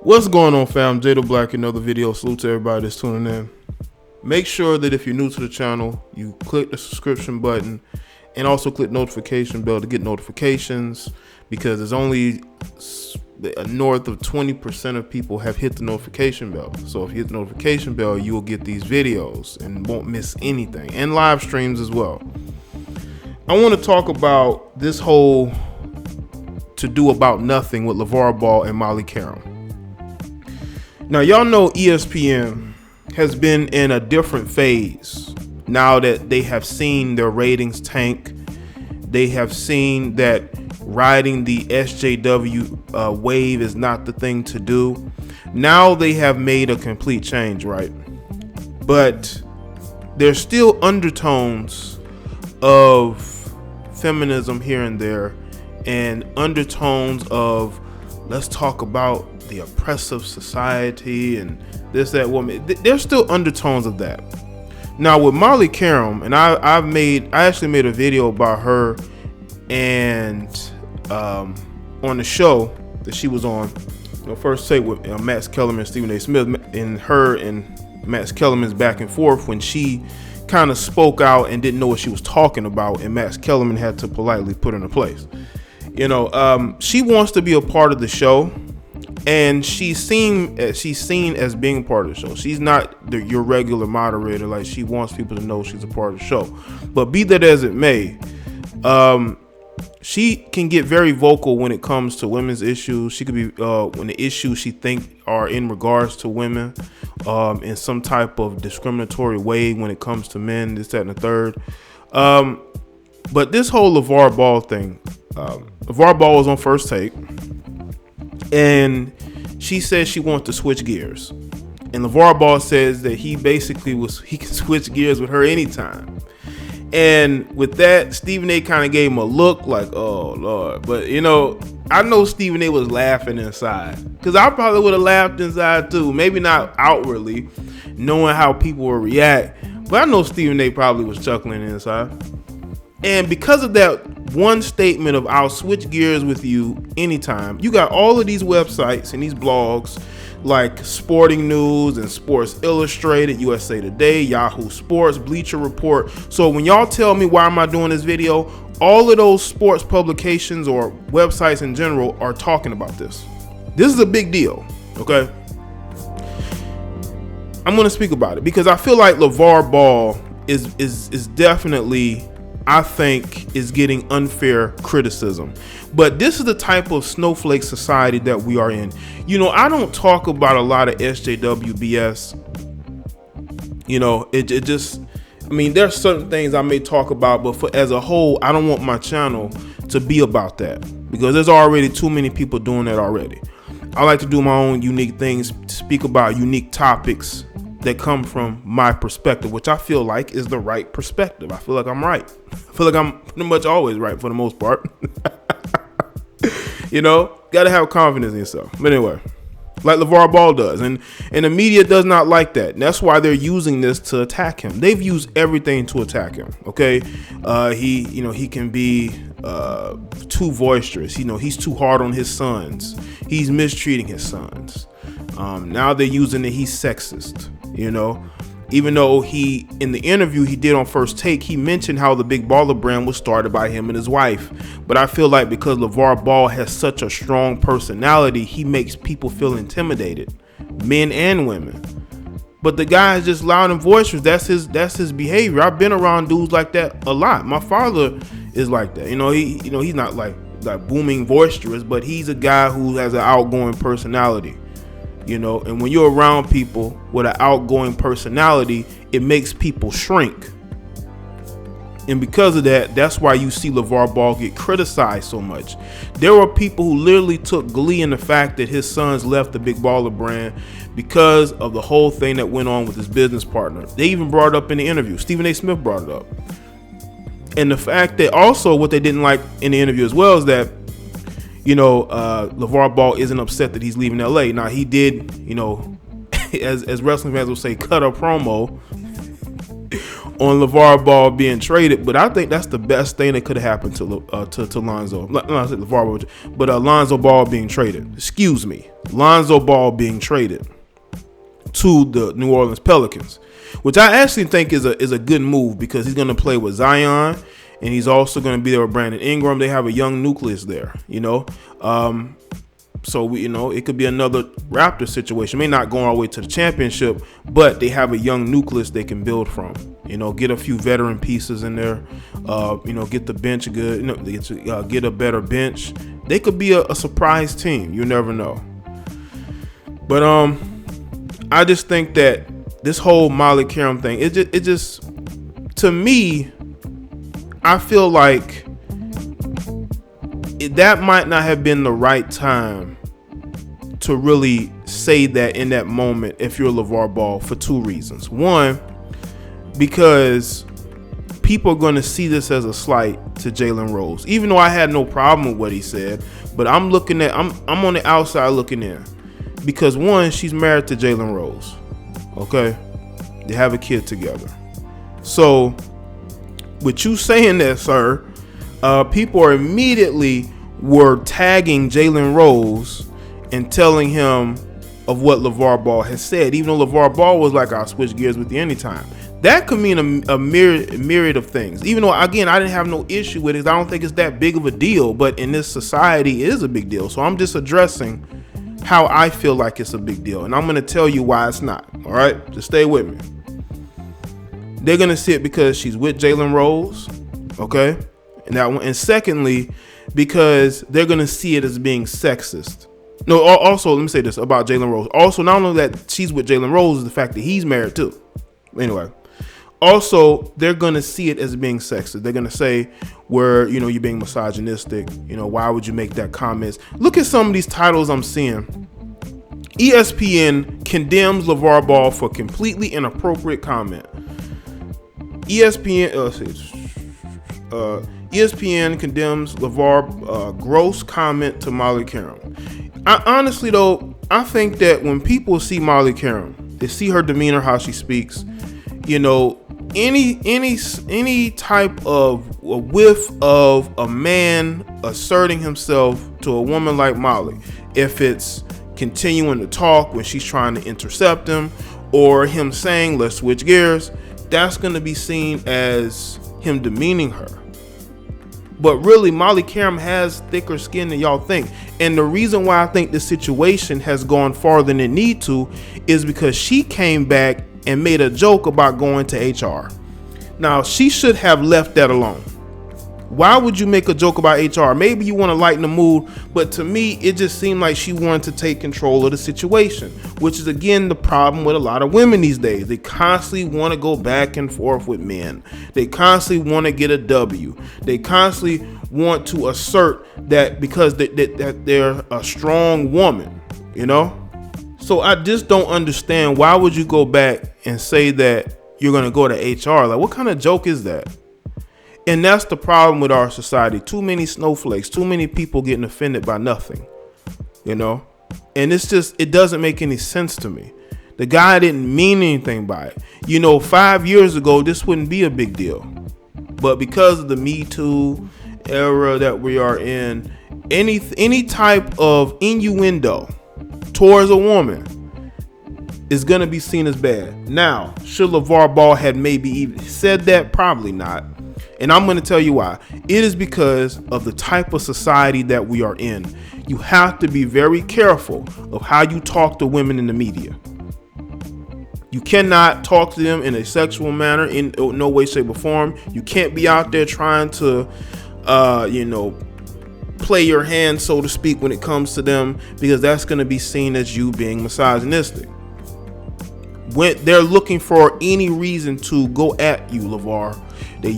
What's going on, fam? Jay the Black, another video. Salute to everybody that's tuning in. Make sure that if you're new to the channel, you click the subscription button and also click notification bell to get notifications, because there's only north of 20% of people have hit the notification bell. So if you hit the notification bell, you will get these videos and won't miss anything, and live streams as well. I want to talk about this whole to do about nothing with Lavar Ball and Molly Qerim. Now, y'all know ESPN has been in a different phase now that they have seen their ratings tank. They have seen that riding the SJW wave is not the thing to do. Now they have made a complete change, right? But there's still undertones of feminism here and there, and undertones of let's talk about the oppressive society and this, that, woman. There's still undertones of that. Now with Molly Qerim, and I actually made a video about her, and on the show that she was on, first take with Max Kellerman and Stephen A. Smith, and her and Max Kellerman's back and forth when she kind of spoke out and didn't know what she was talking about, and Max Kellerman had to politely put her in place. She wants to be a part of the show, and she's seen as being part of the show. She's not your regular moderator. Like, she wants people to know she's a part of the show. But be that as it may, she can get very vocal when it comes to women's issues. She could be when the issues she think are in regards to women, in some type of discriminatory way when it comes to men, this, that, and the third. But this whole Lavar Ball thing, Lavar Ball was on First Take, and she says she wants to switch gears. And Lavar Ball says that he can switch gears with her anytime. And with that, Stephen A. kind of gave him a look like, oh Lord. But I know Stephen A. was laughing inside, because I probably would have laughed inside too. Maybe not outwardly, knowing how people will react, but I know Stephen A. probably was chuckling inside. And because of that one statement of I'll switch gears with you anytime, you got all of these websites and these blogs like Sporting News and Sports Illustrated, USA Today, Yahoo Sports, Bleacher Report. So when y'all tell me why am I doing this video, all of those sports publications or websites in general are talking about this. This is a big deal, okay? I'm going to speak about it because I feel like Lavar Ball is definitely, I think, is getting unfair criticism. But this is the type of snowflake society that we are in. I don't talk about a lot of SJW BS. There's certain things I may talk about, but as a whole, I don't want my channel to be about that, because there's already too many people doing that already. I like to do my own unique things, speak about unique topics that come from my perspective, which I feel like is the right perspective. I feel like I'm right. I feel like I'm pretty much always right for the most part. Gotta have confidence in yourself. But anyway, like Lavar Ball does, and the media does not like that. And that's why they're using this to attack him. They've used everything to attack him. Okay, he can be too boisterous. He's too hard on his sons. He's mistreating his sons. Now they're using that he's sexist. Even though in the interview he did on First Take, he mentioned how the Big Baller brand was started by him and his wife. But I feel like because Lavar Ball has such a strong personality, he makes people feel intimidated, men and women. But the guy is just loud and boisterous. That's his behavior. I've been around dudes like that a lot. My father is like that. He's not like booming boisterous, but he's a guy who has an outgoing personality. And when you're around people with an outgoing personality, it makes people shrink. And because of that, that's why you see Lavar Ball get criticized so much. There were people who literally took glee in the fact that his sons left the Big Baller brand because of the whole thing that went on with his business partner. They even brought it up in the interview. Stephen A. Smith brought it up. And the fact that also what they didn't like in the interview as well is that Lavar Ball isn't upset that he's leaving LA. Now he did, as wrestling fans will say, cut a promo on LeVar Ball being traded, but I think that's the best thing that could have happened to Lonzo. Not I said LeVar Ball, but Lonzo Ball being traded. Excuse me, Lonzo Ball being traded to the New Orleans Pelicans, which I actually think is a good move because he's going to play with Zion, and he's also going to be there with Brandon Ingram. They have a young nucleus there, So it could be another Raptor situation. May not go all the way to the championship, but they have a young nucleus they can build from. Get a few veteran pieces in there. Get the bench good. Get a better bench. They could be a surprise team. You never know. But I just think that this whole Molly Qerim thing, it just to me, I feel like that might not have been the right time to really say that in that moment if you're LeVar Ball, for two reasons. One, because people are going to see this as a slight to Jalen Rose, even though I had no problem with what he said. But I'm on the outside looking in, because one, she's married to Jalen Rose. Okay, they have a kid together. So with you saying that, sir, people are immediately were tagging Jalen Rose and telling him of what LeVar Ball has said, even though LeVar Ball was like, I'll switch gears with you anytime. That could mean a myriad of things, even though, again, I didn't have no issue with it. I don't think it's that big of a deal, but in this society, it is a big deal. So I'm just addressing how I feel like it's a big deal, and I'm going to tell you why it's not. All right, just stay with me. They're going to see it because she's with Jalen Rose, okay? And that one. And secondly, because they're going to see it as being sexist. No, also, let me say this about Jalen Rose. Also, not only that she's with Jalen Rose, is the fact that he's married too. Anyway, also, they're going to see it as being sexist. They're going to say, where, you're being misogynistic. Why would you make that comment? Look at some of these titles I'm seeing. ESPN condemns LeVar Ball for completely inappropriate comment. ESPN condemns LeVar gross comment to Molly Qerim. Honestly, though, I think that when people see Molly Qerim, they see her demeanor, how she speaks, any type of a whiff of a man asserting himself to a woman like Molly, if it's continuing to talk when she's trying to intercept him, or him saying, let's switch gears, that's going to be seen as him demeaning her. But really, Molly Qerim has thicker skin than y'all think. And the reason why I think this situation has gone farther than it need to is because she came back and made a joke about going to HR. Now, she should have left that alone. Why would you make a joke about HR? Maybe you want to lighten the mood, but to me, it just seemed like she wanted to take control of the situation, which is, again, the problem with a lot of women these days. They constantly want to go back and forth with men. They constantly want to get a W. They constantly want to assert that because that they're a strong woman, So I just don't understand, why would you go back and say that you're going to go to HR? Like, what kind of joke is that? And that's the problem with our society. Too many snowflakes, too many people getting offended by nothing, And it doesn't make any sense to me. The guy didn't mean anything by it. 5 years ago, this wouldn't be a big deal. But because of the Me Too era that we are in, any type of innuendo towards a woman is going to be seen as bad. Now, should LeVar Ball had maybe even said that? Probably not. And I'm going to tell you why. It is because of the type of society that we are in. You have to be very careful of how you talk to women in the media. You cannot talk to them in a sexual manner in no way, shape, or form. You can't be out there trying to, play your hand, so to speak, when it comes to them, because that's going to be seen as you being misogynistic. When they're looking for any reason to go at you, LeVar, they've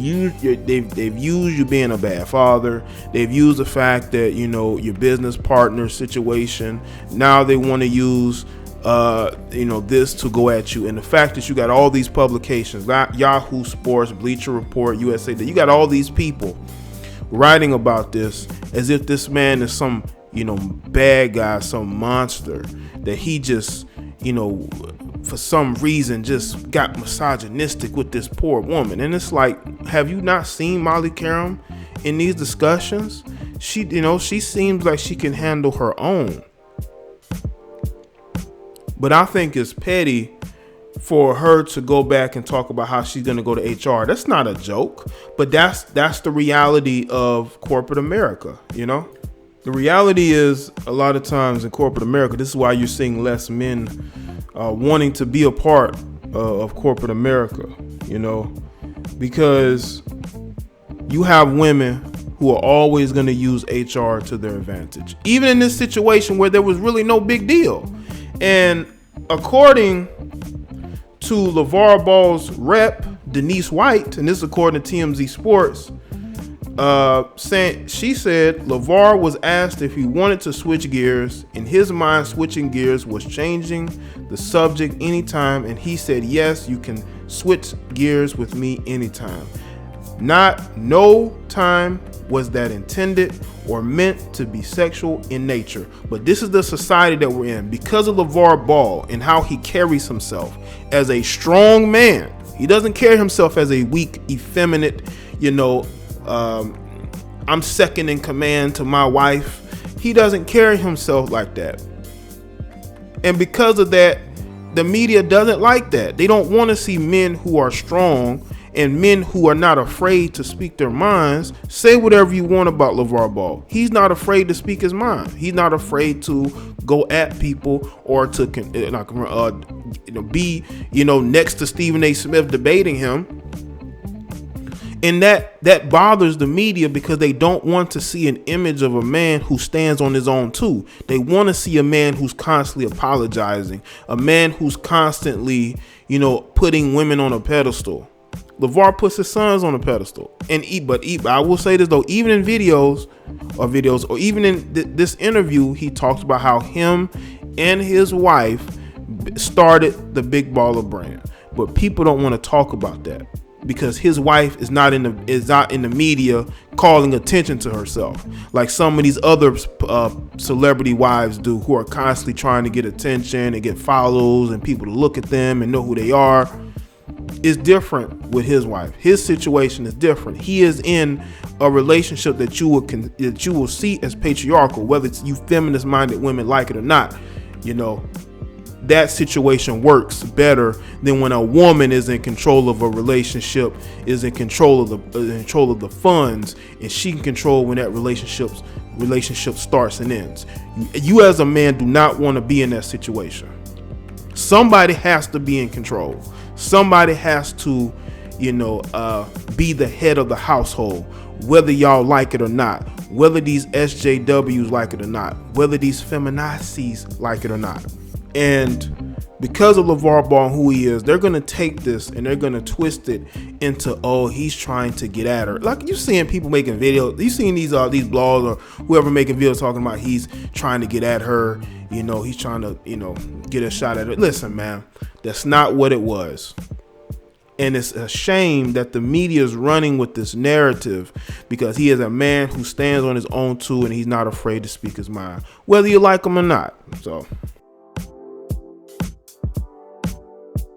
used you being a bad father. They've used the fact that your business partner situation. Now they want to use this to go at you, and the fact that you got all these publications, Yahoo Sports, Bleacher Report, USA, that you got all these people writing about this as if this man is some bad guy, some monster, that he just for some reason just got misogynistic with this poor woman. And it's like, have you not seen Molly Qerim in these discussions? She seems like she can handle her own. But I think it's petty for her to go back and talk about how she's going to go to HR. That's not a joke, but that's the reality of corporate America. The reality is, a lot of times in corporate America, this is why you're seeing less men wanting to be a part of corporate America, because you have women who are always going to use HR to their advantage, even in this situation where there was really no big deal. And according to LeVar Ball's rep, Denise White, and this is according to TMZ Sports, she said LeVar was asked if he wanted to switch gears. In his mind, switching gears was changing the subject anytime, and he said, yes, you can switch gears with me anytime. No time was that intended or meant to be sexual in nature. But this is the society that we're in because of LeVar Ball and how he carries himself as a strong man. He doesn't carry himself as a weak, effeminate, I'm second in command to my wife. He doesn't carry himself like that. And because of that, the media doesn't like that. They don't want to see men who are strong and men who are not afraid to speak their minds. Say whatever you want about LeVar Ball. He's not afraid to speak his mind. He's not afraid to go at people or to be next to Stephen A. Smith debating him. And that bothers the media because they don't want to see an image of a man who stands on his own too. They want to see a man who's constantly apologizing, a man who's constantly, putting women on a pedestal. LeVar puts his sons on a pedestal. But I will say this though, even in videos or even in this interview, he talks about how him and his wife started the Big Baller brand. But people don't want to talk about that, because his wife is not in the media calling attention to herself like some of these other celebrity wives do, who are constantly trying to get attention and get follows and people to look at them and know who they are. It's different with his wife. His situation is different. He is in a relationship that you will see as patriarchal, whether it's you feminist minded women like it or not. That situation works better than when a woman is in control of a relationship, is in control of the funds, and she can control when that relationship starts and ends. You as a man do not want to be in that situation. Somebody has to be in control. Somebody has to, be the head of the household, whether y'all like it or not, whether these SJWs like it or not, whether these feminazis like it or not. And because of LeVar Ball and who he is, they're going to take this and they're going to twist it into, oh, he's trying to get at her. Like, you seeing people making videos, you seeing these blogs or whoever making videos talking about he's trying to get at her, he's trying to, get a shot at her. Listen, man, that's not what it was. And it's a shame that the media is running with this narrative, because he is a man who stands on his own too, and he's not afraid to speak his mind, whether you like him or not. So